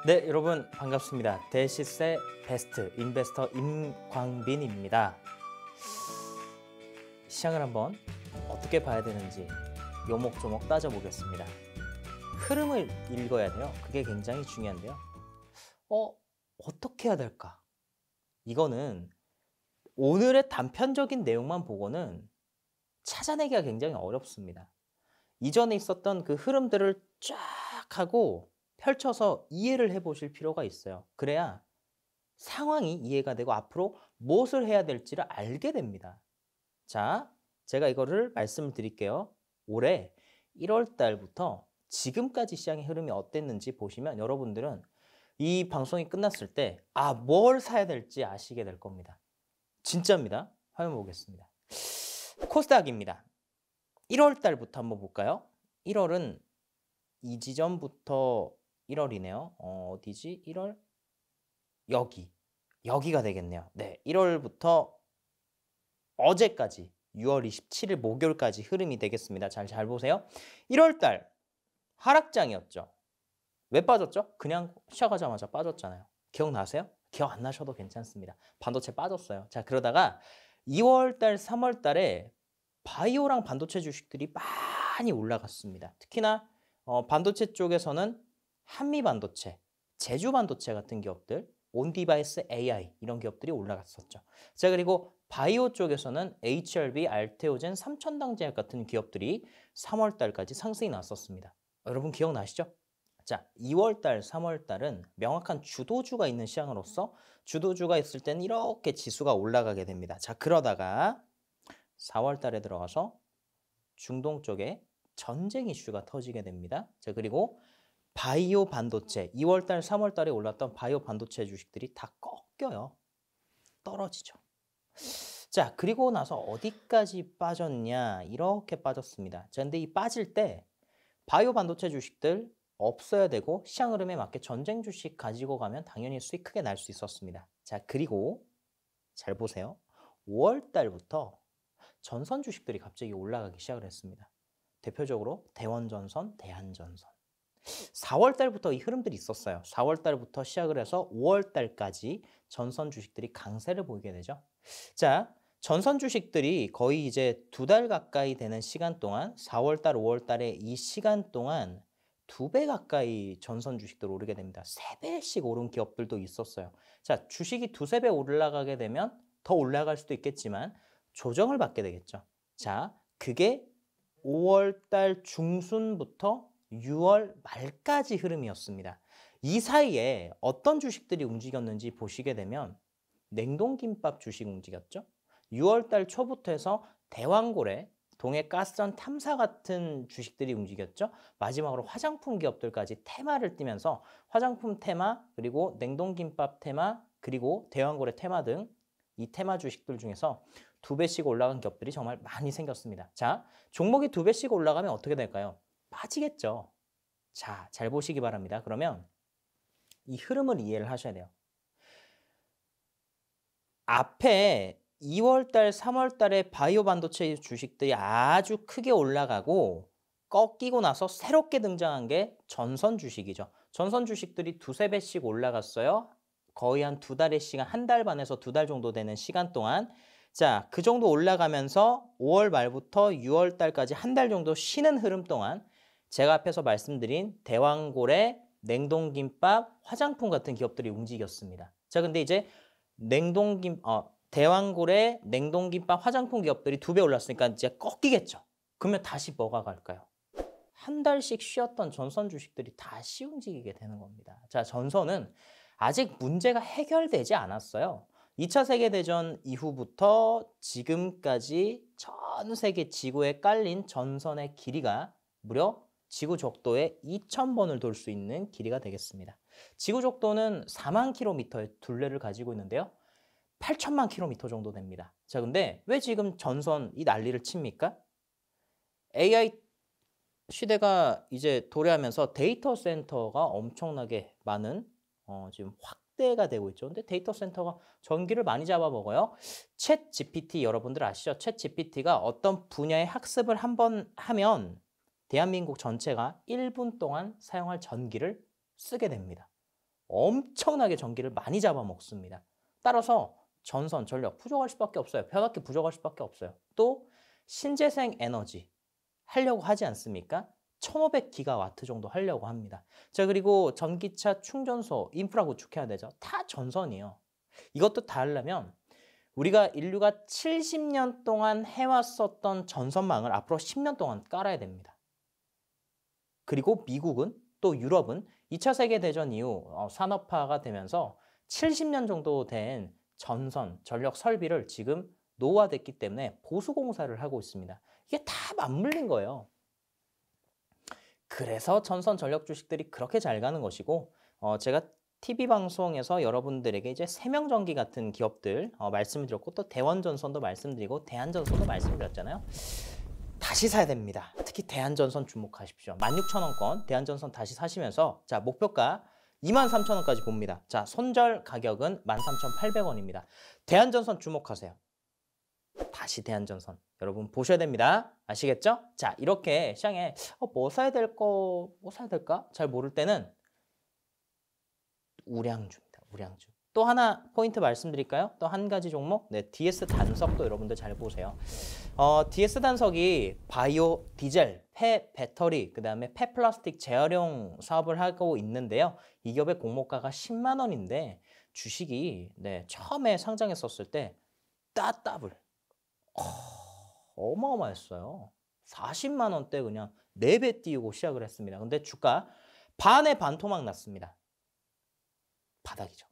네, 여러분 반갑습니다. 데시세 베스트 인베스터 임광빈입니다. 시장을 한번 어떻게 봐야 되는지 요목조목 따져보겠습니다. 흐름을 읽어야 돼요. 그게 굉장히 중요한데요. 어떻게 해야 될까? 이거는 오늘의 단편적인 내용만 보고는 찾아내기가 굉장히 어렵습니다. 이전에 있었던 그 흐름들을 쫙 하고 펼쳐서 이해를 해보실 필요가 있어요. 그래야 상황이 이해가 되고 앞으로 무엇을 해야 될지를 알게 됩니다. 자, 제가 이거를 말씀을 드릴게요. 올해 1월 달부터 지금까지 시장의 흐름이 어땠는지 보시면 여러분들은 이 방송이 끝났을 때 뭘 사야 될지 아시게 될 겁니다. 진짜입니다. 화면 보겠습니다. 코스닥입니다. 1월 달부터 한번 볼까요? 1월은 이 지점부터 1월이네요. 어디지? 1월? 여기가 되겠네요. 네, 1월부터 어제까지 6월 27일 목요일까지 흐름이 되겠습니다. 잘 보세요. 1월 달 하락장이었죠. 왜 빠졌죠? 그냥 시작하자마자 빠졌잖아요. 기억나세요? 기억 안 나셔도 괜찮습니다. 반도체 빠졌어요. 자, 그러다가 2월 달, 3월 달에 바이오랑 반도체 주식들이 많이 올라갔습니다. 특히나 반도체 쪽에서는 한미반도체, 제주반도체 같은 기업들, 온디바이스 AI 이런 기업들이 올라갔었죠. 자, 그리고 바이오 쪽에서는 HRB, 알테오젠, 삼천당제약 같은 기업들이 3월 달까지 상승이 났었습니다. 여러분 기억나시죠? 자, 2월 달, 3월 달은 명확한 주도주가 있는 시장으로서 주도주가 있을 때는 이렇게 지수가 올라가게 됩니다. 자, 그러다가 4월 달에 들어가서 중동 쪽에 전쟁 이슈가 터지게 됩니다. 자, 그리고 바이오 반도체, 2월 달, 3월 달에 올랐던 바이오 반도체 주식들이 다 꺾여요. 떨어지죠. 자, 그리고 나서 어디까지 빠졌냐? 이렇게 빠졌습니다. 자, 근데 이 빠질 때 바이오 반도체 주식들 없어야 되고 시장 흐름에 맞게 전쟁 주식 가지고 가면 당연히 수익 크게 날 수 있었습니다. 자, 그리고 잘 보세요. 5월 달부터 전선 주식들이 갑자기 올라가기 시작을 했습니다. 대표적으로 대원전선, 대한전선. 4월 달부터 이 흐름들이 있었어요. 4월 달부터 시작을 해서 5월 달까지 전선 주식들이 강세를 보이게 되죠. 자, 전선 주식들이 거의 이제 2달 가까이 되는 시간 동안 4월 달, 5월 달에 이 시간 동안 2배 가까이 전선 주식들 오르게 됩니다. 3배씩 오른 기업들도 있었어요. 자, 주식이 2~3배 올라가게 되면 더 올라갈 수도 있겠지만 조정을 받게 되겠죠. 자, 그게 5월 달 중순부터 6월 말까지 흐름이었습니다. 이 사이에 어떤 주식들이 움직였는지 보시게 되면 냉동김밥 주식 움직였죠. 6월 달 초부터 해서 대왕고래, 동해가스전 탐사 같은 주식들이 움직였죠. 마지막으로 화장품 기업들까지 테마를 띠면서 화장품 테마, 그리고 냉동김밥 테마, 그리고 대왕고래 테마 등 이 테마 주식들 중에서 2배씩 올라간 기업들이 정말 많이 생겼습니다. 자, 종목이 2배씩 올라가면 어떻게 될까요? 빠지겠죠. 자, 잘 보시기 바랍니다. 그러면 이 흐름을 이해를 하셔야 돼요. 앞에 2월 달, 3월 달에 바이오 반도체 주식들이 아주 크게 올라가고 꺾이고 나서 새롭게 등장한 게 전선 주식이죠. 전선 주식들이 2~3배씩 올라갔어요. 거의 한 2달의 시간, 1달 반에서 2달 정도 되는 시간 동안. 자, 그 정도 올라가면서 5월 말부터 6월 달까지 1달 정도 쉬는 흐름 동안 제가 앞에서 말씀드린 대왕고래, 냉동김밥, 화장품 같은 기업들이 움직였습니다. 자, 근데 이제 대왕고래, 냉동김밥, 화장품 기업들이 2배 올랐으니까 이제 꺾이겠죠. 그러면 다시 뭐가 갈까요? 한 달씩 쉬었던 전선 주식들이 다시 움직이게 되는 겁니다. 자, 전선은 아직 문제가 해결되지 않았어요. 2차 세계대전 이후부터 지금까지 전 세계 지구에 깔린 전선의 길이가 무려 지구 적도의 2000번을 돌 수 있는 길이가 되겠습니다. 지구 적도는 4만 킬로미터의 둘레를 가지고 있는데요. 8천만 킬로미터 정도 됩니다. 자, 근데 왜 지금 전선 이 난리를 칩니까? AI 시대가 이제 도래하면서 데이터 센터가 엄청나게 많은 지금 확대가 되고 있죠. 근데 데이터 센터가 전기를 많이 잡아먹어요. 챗 GPT 여러분들 아시죠? 챗 GPT가 어떤 분야의 학습을 한번 하면 대한민국 전체가 1분 동안 사용할 전기를 쓰게 됩니다. 엄청나게 전기를 많이 잡아먹습니다. 따라서 전선, 전력 부족할 수밖에 없어요. 변압기 부족할 수밖에 없어요. 또 신재생 에너지 하려고 하지 않습니까? 1500기가와트 정도 하려고 합니다. 자, 그리고 전기차 충전소, 인프라 구축해야 되죠. 다 전선이에요. 이것도 다 하려면 우리가 인류가 70년 동안 해왔었던 전선망을 앞으로 10년 동안 깔아야 됩니다. 그리고 미국은 또 유럽은 2차 세계대전 이후 산업화가 되면서 70년 정도 된 전선, 전력 설비를 지금 노후화됐기 때문에 보수공사를 하고 있습니다. 이게 다 맞물린 거예요. 그래서 전선 전력 주식들이 그렇게 잘 가는 것이고 제가 TV 방송에서 여러분들에게 이제 세명전기 같은 기업들 말씀을 드렸고 또 대원전선도 말씀드리고 대한전선도 말씀드렸잖아요. 다시 사야 됩니다. 특히 대한전선 주목하십시오. 16,000원권 대한전선 다시 사시면서 자 목표가 23,000원까지 봅니다. 자 손절 가격은 13,800원입니다. 대한전선 주목하세요. 다시 대한전선 여러분 보셔야 됩니다. 아시겠죠? 자 이렇게 시장에 뭐 사야 될까 잘 모를 때는 우량주입니다. 우량주. 또 하나 포인트 말씀드릴까요? 또 한 가지 종목, 네, DS 단석도 여러분들 잘 보세요. DS 단석이 바이오 디젤, 폐 배터리, 그 다음에 폐 플라스틱 재활용 사업을 하고 있는데요. 이 기업의 공모가가 10만 원인데 주식이 네, 처음에 상장했었을 때 따따블 어마어마했어요. 40만 원대 그냥 4배 띄우고 시작을 했습니다. 근데 주가 반의 반토막 났습니다. 바닥이죠.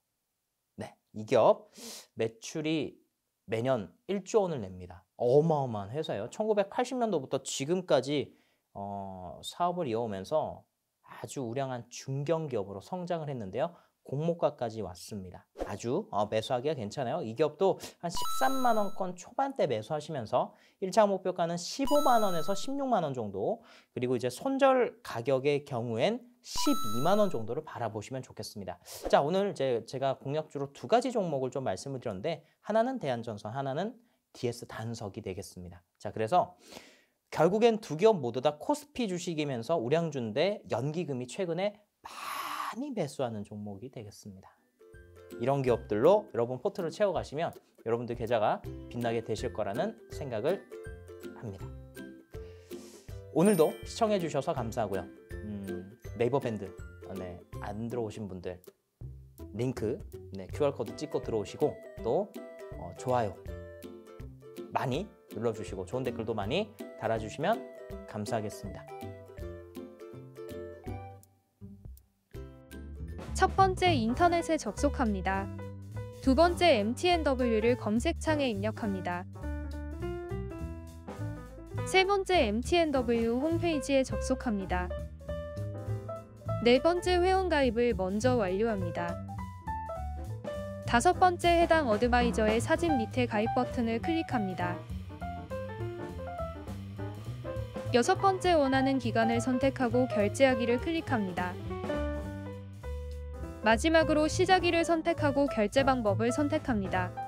네, 이 기업 매출이 매년 1조 원을 냅니다. 어마어마한 회사예요. 1980년도부터 지금까지 사업을 이어오면서 아주 우량한 중견기업으로 성장을 했는데요. 공모가까지 왔습니다. 아주 매수하기가 괜찮아요. 이 기업도 한 13만 원권 초반대 매수하시면서 1차 목표가는 15만 원에서 16만 원 정도, 그리고 이제 손절 가격의 경우엔 12만 원 정도를 바라보시면 좋겠습니다. 자, 오늘 제가 공략주로 두 가지 종목을 좀 말씀을 드렸는데 하나는 대한전선, 하나는 DS 단석이 되겠습니다. 자, 그래서 결국엔 두 기업 모두 다 코스피 주식이면서 우량주인데 연기금이 최근에 많이 매수하는 종목이 되겠습니다. 이런 기업들로 여러분 포트를 채워가시면 여러분들 계좌가 빛나게 되실 거라는 생각을 합니다. 오늘도 시청해 주셔서 감사하고요. 네이버 밴드 네, 안 들어오신 분들 링크 QR코드 찍고 들어오시고 또 좋아요 많이 눌러주시고 좋은 댓글도 많이 달아주시면 감사하겠습니다. 첫 번째 인터넷에 접속합니다. 두 번째 MTNW를 검색창에 입력합니다. 세 번째 MTNW 홈페이지에 접속합니다. 네 번째 회원가입을 먼저 완료합니다. 다섯 번째 해당 어드바이저의 사진 밑에 가입 버튼을 클릭합니다. 여섯 번째 원하는 기간을 선택하고 결제하기를 클릭합니다. 마지막으로 시작일을 선택하고 결제 방법을 선택합니다.